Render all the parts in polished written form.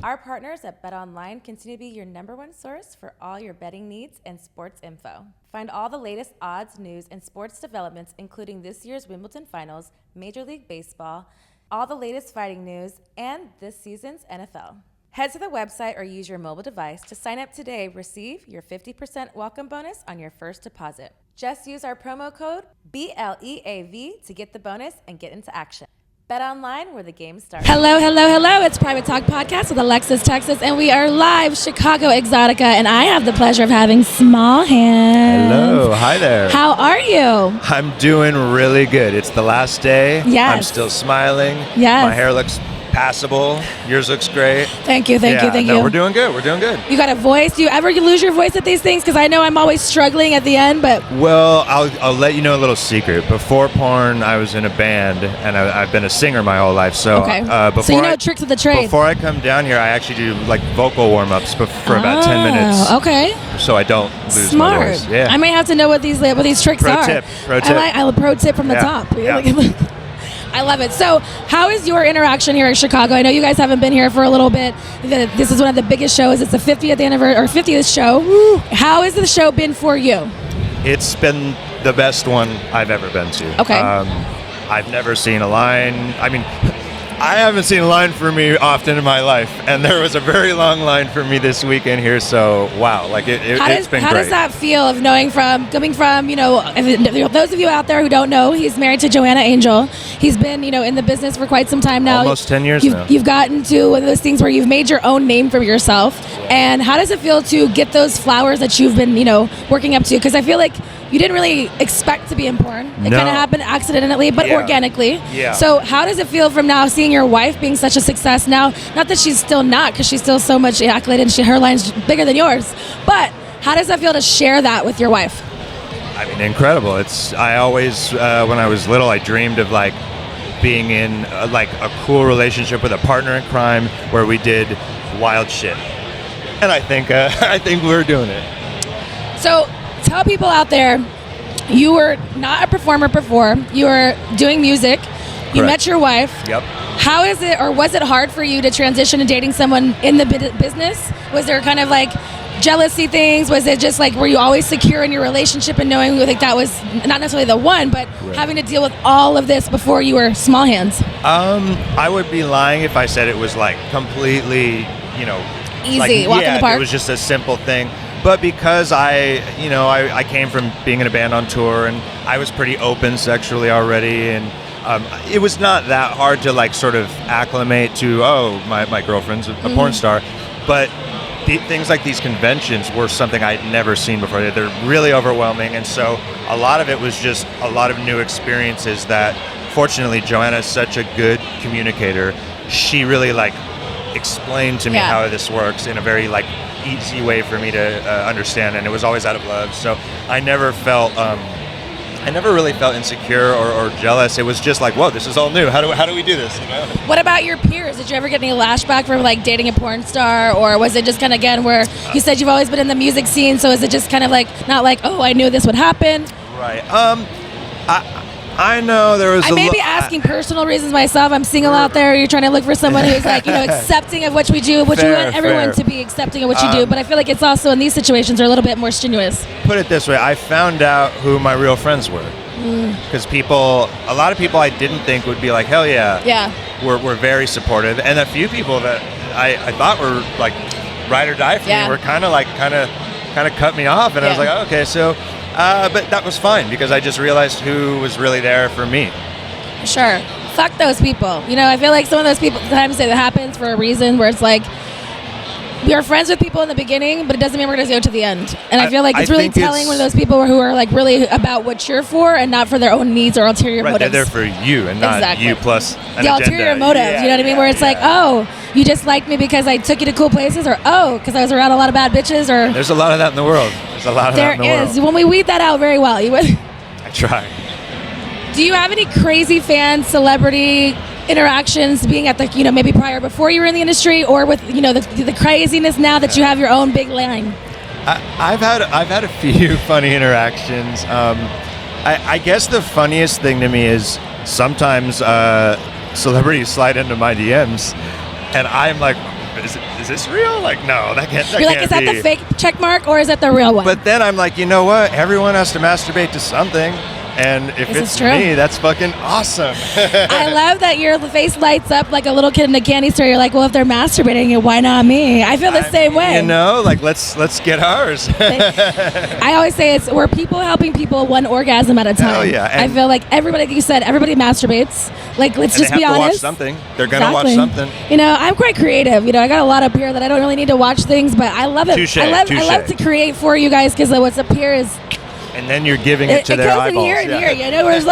Our partners at BetOnline continue to be your #1 source for all your betting needs and sports info. Find all the latest odds, news, and sports developments, including this year's Wimbledon Finals, Major League Baseball, all the latest fighting news, and this season's NFL. Head to the website or use your mobile device to sign up today. Receive your 50% welcome bonus on your first deposit. Just use our promo code BLEAV to get the bonus and get into action. Bet online where the game starts. Hello. It's Private Talk Podcast with Alexis, Texas, and we are live Chicago Exxotica, and I have the pleasure of having Small Hands. Hello. Hi there. How are you? I'm doing really good. It's the last day. Yes. I'm still smiling. Yes. My hair looks passable. Yours looks great. Thank you. We're doing good. You got a voice. Do you ever lose your voice at these things? Because I know I'm always struggling at the end, but... Well, I'll let you know a little secret. Before porn, I was in a band, and I've been a singer my whole life. So, okay. Before so you know tricks of the trade. Before I come down here, I actually do like vocal warm-ups for about 10 minutes. Okay. So I don't lose Smart. my voice. Yeah. I may have to know what these tricks Pro are. tip. Pro tip from the top. Yeah. I love it. So how is your interaction here in Chicago? I know you guys haven't been here for a little bit. This is one of the biggest shows. It's the 50th anniversary or 50th show. Woo. How has the show been for you? It's been the best one I've ever been to. Okay. I've never seen a line. I haven't seen a line for me often in my life, and there was a very long line for me this weekend here. So wow, it's been great. How does that feel of coming from those of you out there who don't know, he's married to Joanna Angel. He's been in the business for quite some time now. Almost 10 years now. You've gotten to one of those things where you've made your own name for yourself. And how does it feel to get those flowers that you've been working up to? Because I feel like you didn't really expect to be in porn. It kind of happened accidentally, but organically. Yeah. So how does it feel from now seeing your wife being such a success now? Not that she's still not, because she's still so much accolade and her line's bigger than yours. But how does that feel to share that with your wife? Incredible. I always, when I was little, I dreamed of being in a cool relationship with a partner in crime where we did wild shit. And I think we're doing it. So tell people out there, you were not a performer before. You were doing music. You Correct. met your wife. Yep. How is it, or was it hard for you to transition to dating someone in the business? Was there kind of jealousy things? Was it just were you always secure in your relationship and knowing that was not necessarily the one, but having to deal with all of this before you were Small Hands? I would be lying if I said it was completely, easy, walk in the park. It was just a simple thing. But because I came from being in a band on tour, and I was pretty open sexually already, and it was not that hard to sort of acclimate to, my girlfriend's a porn star. But things like these conventions were something I'd never seen before. They're really overwhelming, and so a lot of it was just a lot of new experiences that, fortunately, Joanna is such a good communicator. She really explained to me how this works in a very easy way for me to understand, and it was always out of love. So I never really felt insecure or jealous. It was just whoa, this is all new. How do we do this? What about your peers? Did you ever get any lashback from dating a porn star, or was it just kind of again where you said you've always been in the music scene? So is it just kind of not oh, I knew this would happen? Right. I know there was. I may be asking personal reasons myself. I'm single out there. You're trying to look for someone who's accepting of what we do, which we want everyone to be accepting of what you do. But I feel like it's also in these situations are a little bit more strenuous. Put it this way: I found out who my real friends were, because a lot of people I didn't think would be hell yeah, were very supportive, and a few people that I thought were ride or die for me were kind of cut me off, and I was oh, okay, so. But that was fine because I just realized who was really there for me. Sure. Fuck those people. I feel like some of those people, sometimes it happens for a reason where it's we are friends with people in the beginning, but it doesn't mean we're going to go to the end. And I feel like it's really telling one of those people who are really about what you're for and not for their own needs or ulterior motives. They're there for you and not you plus an agenda. The ulterior motives, you know what I mean? Where it's oh, you just liked me because I took you to cool places, or because I was around a lot of bad bitches, or... There's a lot of that in the world. There is. When we weed that out very well. I try. Do you have any crazy fan celebrity interactions being at the, maybe prior before you were in the industry, or with, the craziness now that you have your own big line? I've had a few funny interactions. I guess the funniest thing to me is sometimes celebrities slide into my DMs, and I'm is this real? Like, no, that can't. That You're like, can't is that be. the fake check mark or is that the real one? But then I'm like, you know what? Everyone has to masturbate to something. And if This is it's true. me, that's fucking awesome. I love that your face lights up like a little kid in a candy store. You're like, well, if they're masturbating, why not me? I feel the same way. You know, like let's get ours. I always say we're people helping people one orgasm at a time. Hell yeah. I feel like everybody, like you said, everybody masturbates. Like, let's And just they be have to watch honest. something. They're gonna watch Exactly. something. You know, I'm quite creative. You know, I got a lot up here that I don't really need to watch things, but I love it. Touche, I love touche. to create for you guys because what's up here is And then you're giving it to their goes eyeballs. in here and Yeah. here. You know, where's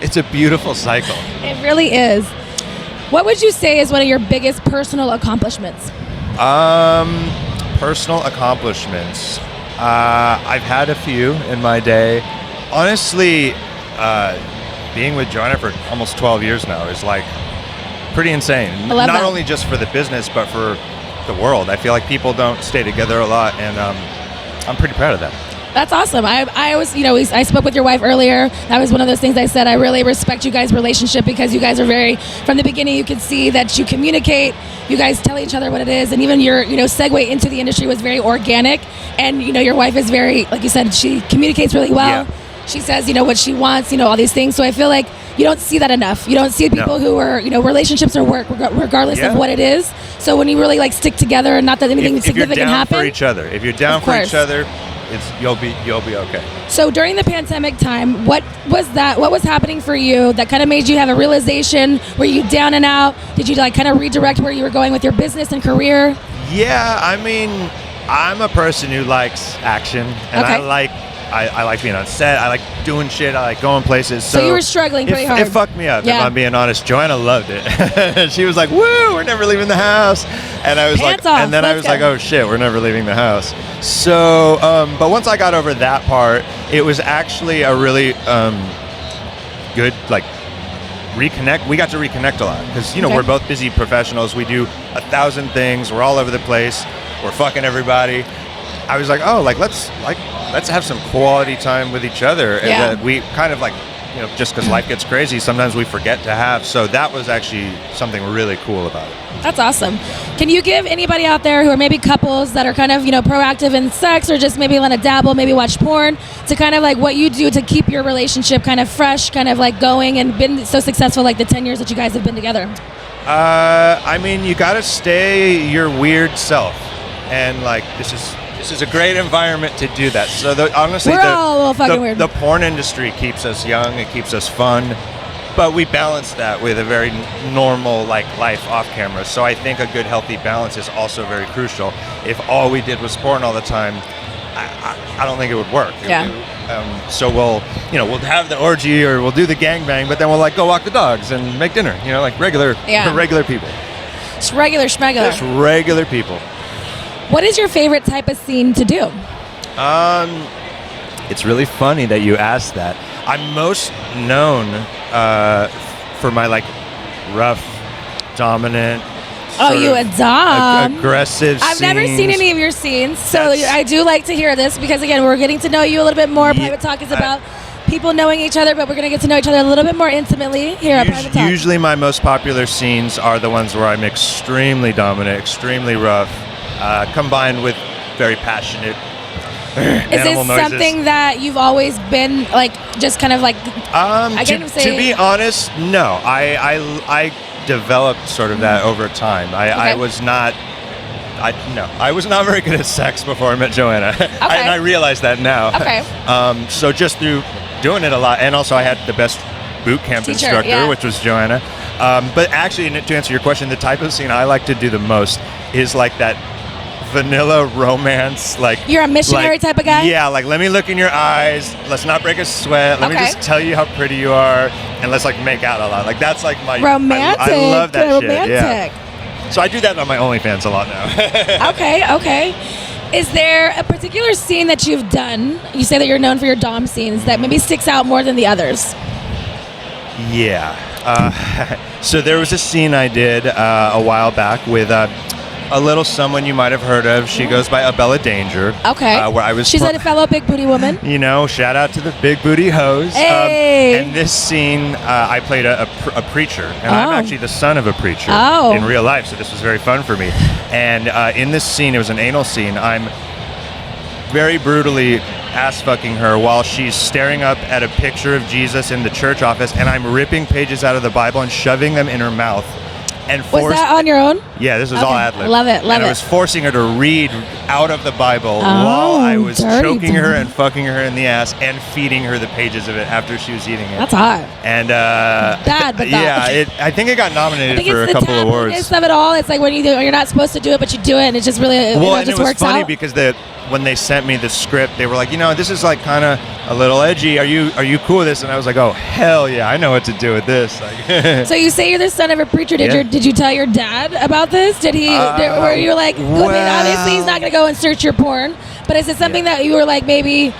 It's a beautiful cycle. it really is. What would you say is one of your biggest personal accomplishments? Personal accomplishments. I've had a few in my day. Honestly, being with Joanna for almost 12 years now is like pretty insane. I love Not that. only just for the business, but for the world. I feel like people don't stay together a lot, and I'm pretty proud of that. That's awesome. I was, you know, I spoke with your wife earlier. That was one of those things I said. I really respect you guys' relationship because you guys are very, from the beginning, you could see that you communicate. You guys tell each other what it is, and even your, you know, segue into the industry was very organic. And you know, your wife is very, like you said, she communicates really well. Yeah. She says, you know, what she wants, you know, all these things. So I feel like you don't see that enough. You don't see people No. who are, you know, relationships are work regardless Yeah. of what it is. So when you really like stick together and not that anything If you're significant down happens. for each other, if you're down Of for course. each other, you'll be okay. So during the pandemic time, what was happening for you that kind of made you have a realization? Were you down and out? Did you like kind of redirect where you were going with your business and career? Yeah, I mean, I'm a person who likes action, and Okay. I like being on set. I like doing shit. I like going places. So you were struggling pretty hard. It fucked me up, Yeah. if I'm being honest. Joanna loved it. She was like, "Woo, we're never leaving the house," and I was Pants like, off, and then I let's was like, go. "Oh shit, we're never leaving the house." So, but once I got over that part, it was actually a really good like reconnect. We got to reconnect a lot because Okay. we're both busy professionals. We do 1,000 things. We're all over the place. We're fucking everybody. I was like, oh, let's have some quality time with each other. And Yeah. that we kind of like, just because life gets crazy, sometimes we forget to have. So that was actually something really cool about it. That's awesome. Can you give anybody out there who are maybe couples that are kind of, proactive in sex or just maybe want to dabble, maybe watch porn, to kind of like what you do to keep your relationship kind of fresh, kind of like going and been so successful like the 10 years that you guys have been together? I mean, you got to stay your weird self. And like, this is a great environment to do that. So honestly, We're all a little fucking weird. The porn industry keeps us young. It keeps us fun. But we balance that with a very normal life off camera. So I think a good healthy balance is also very crucial. If all we did was porn all the time, I don't think it would work. Yeah. So we'll have the orgy or we'll do the gangbang, but then we'll go walk the dogs and make dinner. Regular people. Just regular schmegular. Just regular people. What is your favorite type of scene to do? It's really funny that you asked that. I'm most known for my rough, dominant. Oh, you a dom. Aggressive. I've never seen scenes. any of your scenes, so That's- I do like to hear this because, again, we're getting to know you a little bit more. Yeah, Private Talk is about people knowing each other, but we're going to get to know each other a little bit more intimately here at Private Talk. Usually my most popular scenes are the ones where I'm extremely dominant, extremely rough, combined with very passionate Is this animal noises. something that you've always been just kind of like? I can't even say. To be honest, no. I developed sort of that over time. I was not very good at sex before I met Joanna. And I realize that now. Okay. So just through doing it a lot, and also I had the best boot camp Teacher, instructor, yeah. which was Joanna. But actually, to answer your question, the type of scene I like to do the most is that vanilla romance, You're a missionary type of guy? Yeah, let me look in your eyes. Let's not break a sweat. Let me just tell you how pretty you are, and let's make out a lot. That's my romantic. I love that shit. Romantic. Yeah. So I do that on my OnlyFans a lot now. Okay. Is there a particular scene that you've done? You say that you're known for your dom scenes that maybe sticks out more than the others. Yeah. So there was a scene I did a while back with a little someone you might have heard of. She goes by Abella Danger. Okay. Where I was. She's a fellow big booty woman. You know, shout out to the big booty hoes. Hey. And this scene, I played a preacher, and I'm actually the son of a preacher in real life, so this was very fun for me. And in this scene, it was an anal scene. I'm very brutally ass fucking her while she's staring up at a picture of Jesus in the church office, and I'm ripping pages out of the Bible and shoving them in her mouth. And was that on your own? Yeah, this was all ad lib. Love it, love and it. I was forcing her to read out of the Bible while I was choking her and fucking her in the ass and feeding her the pages of it after she was eating it. That's hot. And bad, but yeah, I think it got nominated for a couple awards. It's of it all. It's like when you're not supposed to do it, but you do it, and it just really and just it was works funny out. because when they sent me the script, they were like, this is like kind of a little edgy. Are you cool with this? And I was like, oh hell yeah, I know what to do with this. Like, so you say you're the son of a preacher. Did you tell your dad about this? Did he? Were you like? I mean, obviously he's not gonna go and search your porn, but is it something that you were like maybe?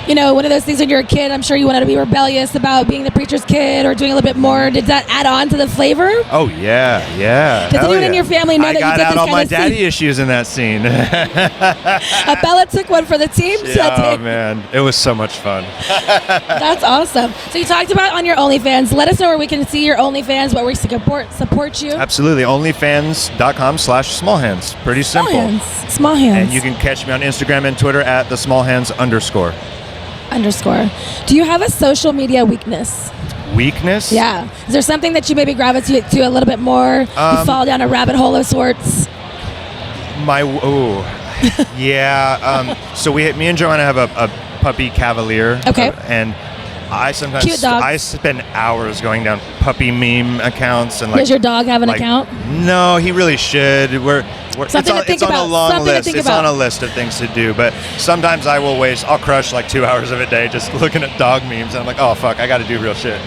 One of those things when you're a kid, I'm sure you wanted to be rebellious about being the preacher's kid or doing a little bit more. Did that add on to the flavor? Oh, yeah. Does anyone in your family know that you did this kind of I got out all my daddy scene? issues in that scene. Bella took one for the team. Oh, man. It was so much fun. That's awesome. So you talked about on your OnlyFans. Let us know where we can see your OnlyFans, where we support you. Absolutely. Onlyfans.com/smallhands. Pretty simple. Small hands. And you can catch me on Instagram and Twitter at @thesmallhands_. Do you have a social media weakness? Weakness? Yeah. Is there something that you maybe gravitate to a little bit more? You fall down a rabbit hole of sorts? Yeah. So me and Joanna have a puppy Cavalier. Okay. And I sometimes Cute dog. I spend hours going down puppy meme accounts and like. Does your dog have an account? No, he really should. It's on a long list. It's on a list of things to do, but sometimes I'll crush like 2 hours of a day just looking at dog memes, and I'm like, oh fuck, I got to do real shit.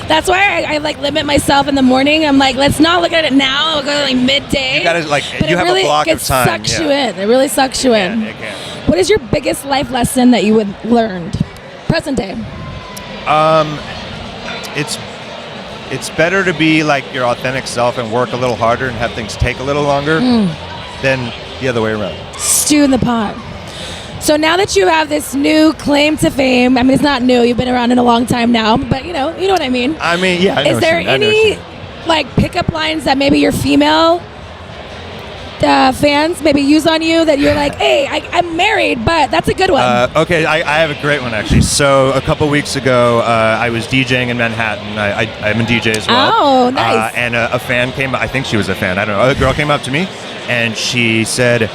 That's why I like limit myself in the morning. I'm like, let's not look at it now. We'll go like midday. You gotta But you have really, a block of time. It sucks you in. It really sucks you in. It can. What is your biggest life lesson that you would learned present day? It's better to be like your authentic self and work a little harder and have things take a little longer than the other way around. Stew in the pot. So now that you have this new claim to fame, I mean, it's not new. You've been around in a long time now, but you know what I mean. I mean, yeah. I know Is there any like pickup lines that maybe your female fans maybe use on you that you're like, hey, I'm married, but that's a good one? Okay, I have a great one actually. So a couple weeks ago, I was DJing in Manhattan. I'm a DJ as well. Oh, nice. And a fan came. I think she was a fan. I don't know. A girl came up to me, and she said,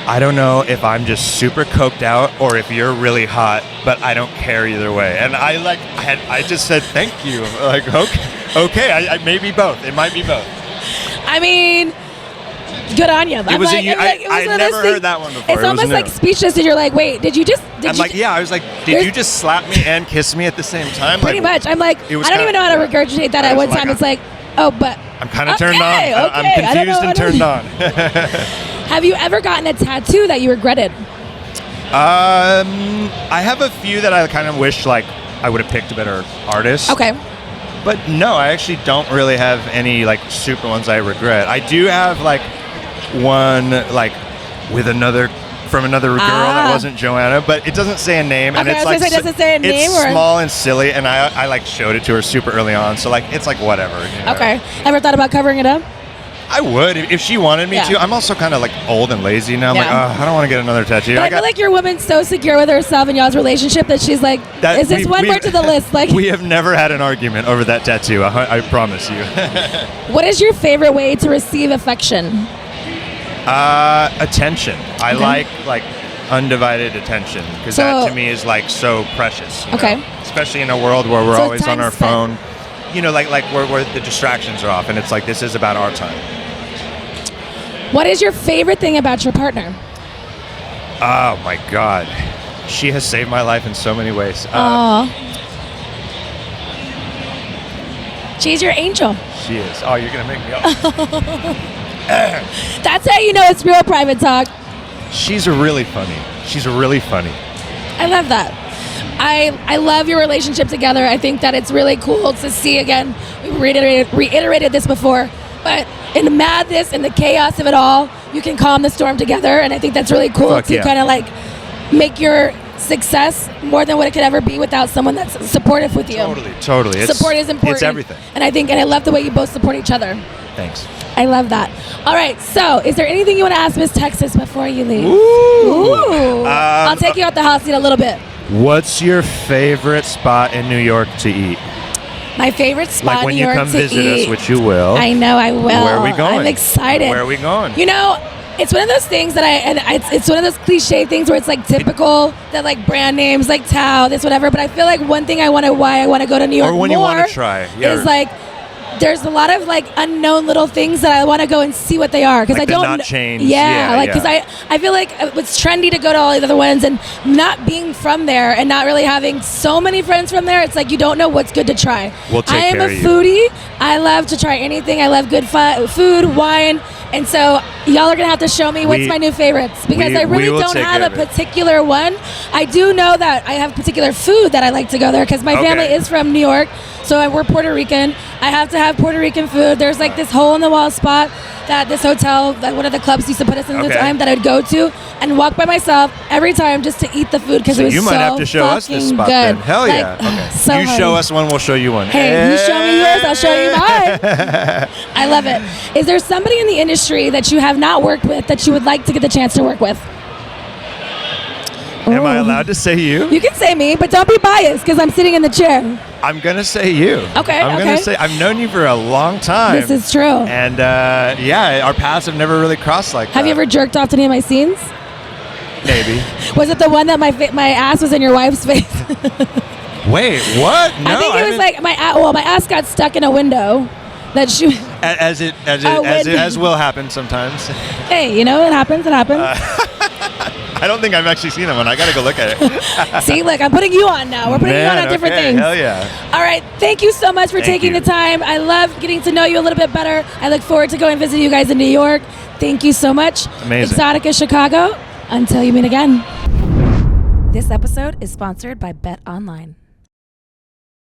I don't know if I'm just super coked out or if you're really hot, but I don't care either way. And I just said thank you. Like okay, I maybe both. It might be both. I mean, good on you. It was I never heard that one before. It's almost like speechless, and you're like, wait, did you just? I was like, did you just slap me and kiss me at the same time? Pretty much. I'm like, I don't even know how to regurgitate that at one time. It's like, oh, but I'm kind of turned on. Okay, I'm confused and turned on. Have you ever gotten a tattoo that you regretted? I have a few that I kind of wish like I would have picked a better artist. Okay. But no, I actually don't really have any like super ones I regret. I do have like one like with another girl that wasn't Joanna, but it doesn't say a name, and it's like doesn't say a name, it's small and silly, and I like showed it to her super early on, so like it's like whatever. You know? Okay. Ever thought about covering it up? I would if she wanted me to. I'm also kind of like old and lazy now. I'm like, I don't want to get another tattoo. But I feel like your woman's so secure with herself and y'all's relationship that she's like, is this one more to the list? Like, we have never had an argument over that tattoo. I promise you. What is your favorite way to receive affection? Attention. I like undivided attention because that to me is like so precious. You know? Especially in a world where we're always on our phone. You know, like where the distractions are off, and it's like this is about our time. What is your favorite thing about your partner? Oh my God, she has saved my life in so many ways. She's your angel. She is. Oh, you're gonna make me up. That's how you know it's real private talk. She's really funny. I love that. I love your relationship together. I think that it's really cool to see again. We reiterated this before, But in the madness and the chaos of it all, you can calm the storm together. And I think that's really cool to kind of like make your success more than what it could ever be without someone that's supportive with you. Totally. Support is important. It's everything. And I love the way you both support each other. Thanks. I love that. All right, so is there anything you want to ask Miss Texas before you leave? Ooh. I'll take you out the hot seat a little bit. What's your favorite spot in New York to eat? My favorite spot Like when in you New York come to visit eat. us, which you will. I know I will. Where are we going? I'm excited. Where are we going? You know, it's one of those things that it's one of those cliche things where it's like typical that like brand names like Tao, this whatever. But I feel like one thing why I want to go to New York or when more you want to try, is like there's a lot of like unknown little things that I want to go and see what they are because like I don't the nut chains. Because I feel like it's trendy to go to all the other ones and not being from there and not really having so many friends from there. It's like you don't know what's good to try. We'll take I am care a of you. foodie. I love to try anything. I love good food, wine, and so y'all are gonna have to show me what's my new favorites because I really don't have a particular one. I do know that I have particular food that I like to go there because my family is from New York, so we're Puerto Rican. I have to have Puerto Rican food. There's like this hole in the wall spot that this hotel, that one of the clubs used to put us in at the time that I'd go to and walk by myself every time just to eat the food because it was so you might have to show us this spot good. then. Hell yeah. Okay. So you show us one, we'll show you one. Hey, you show me yours, I'll show you mine. I love it. Is there somebody in the industry that you have not worked with that you would like to get the chance to work with? Am I allowed to say you? You can say me, but don't be biased because I'm sitting in the chair. I'm going to say you. Okay, I'm going to say, I've known you for a long time. This is true. And our paths have never really crossed like that. Have you ever jerked off to any of my scenes? Maybe. Was it the one that my ass was in your wife's face? Wait, what? No, I think it was like my ass got stuck in a window. That she as will happen sometimes. Hey, you know, it happens. I don't think I've actually seen that one. I got to go look at it. See, look, I'm putting you on now. We're putting you on different things. Hell yeah. All right. Thank you so much for taking the time. I love getting to know you a little bit better. I look forward to going and visit you guys in New York. Thank you so much. Amazing. Exxotica Chicago. Until you meet again. This episode is sponsored by Bet Online.